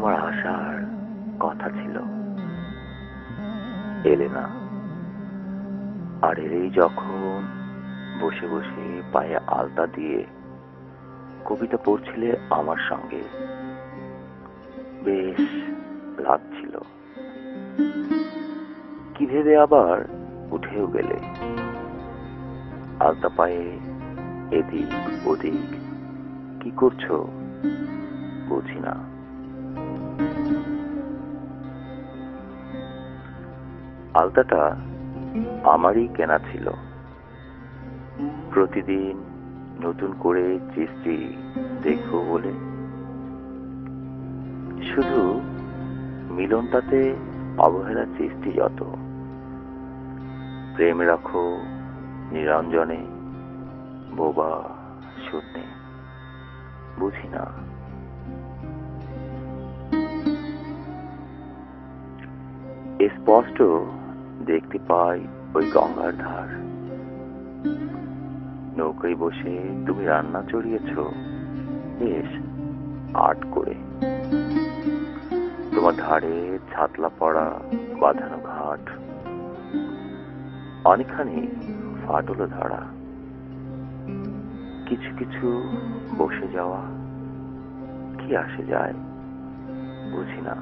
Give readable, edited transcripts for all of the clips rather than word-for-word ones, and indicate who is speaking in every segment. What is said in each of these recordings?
Speaker 1: তোমার আসার কথা ছিল, এলে না। আর এলেই যখন বসে বসে পায়ে আলতা দিয়ে কবিতা পড়ছিলে আমার সঙ্গে, বেশ লাগছিল। কি ভেবে আবার উঠেও গেলে। আলতা পায়ে এদিক ওদিক কি করছো বুঝি না। আলতাটা আমারই কেনা ছিল, প্রতিদিন নতুন করে চেষ্টি দেখবো বলে। শুধু মিলনটাতে অবহেলা চেষ্টি যত, প্রেম রাখো নিরঞ্জনে, বোবা শূন্যে, বুঝি না। স্পষ্ট দেখতে পাই ওই গঙ্গার ধার, নৌকায় বসে তুমি রান্না চড়িয়েছ বেশ আট করে। তোমার ধারে ছাতলা পড়া বাঁধানো ঘাট, অনেকখানি ফাটলো ধারা। কিছু কিছু বসে যাওয়া কি আসে যায় বুঝি না।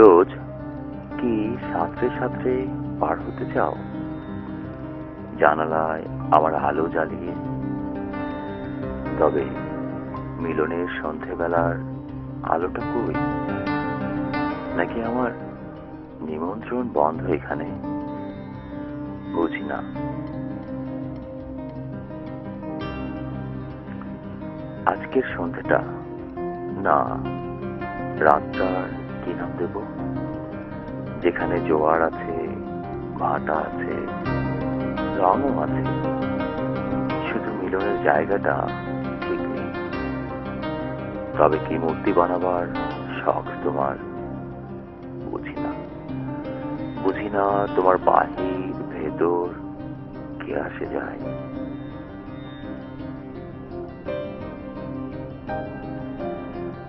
Speaker 1: রোজ কি সাঁতরে সাঁতরে পার হতে চাও জানালায় আমার আলো জ্বালিয়ে? তবে মিলনের সন্ধেবেলার আলোটা কই? নাকি আমার নিমন্ত্রণ বন্ধ এখানে বুঝি না। আজকের সন্ধেটা না, রাতটার কি নাম দেব? যেখানে জোয়ার আছে, ভাটা আছে, রঙও আছে, শুধু মিলনের জায়গাটা ঠিক নেই। তবে কি মূর্তি বানাবার শখ তোমার বুঝি না। বুঝি না তোমার বাহির ভেতর কে আসে যায়।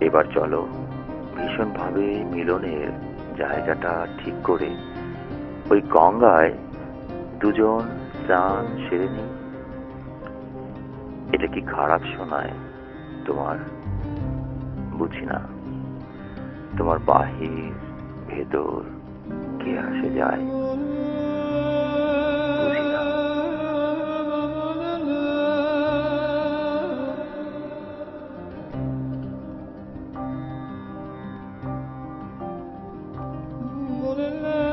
Speaker 1: এবার চলো ভীষণ ভাবে মিলনের জায়গাটা ঠিক করে ওই গঙ্গায় দুজন স্নান সেরে নি। এটা কি খারাপ শোনায় তোমার বুঝি না। তোমার বাহির ভেতর কে আসে যায় বুঝি না।
Speaker 2: La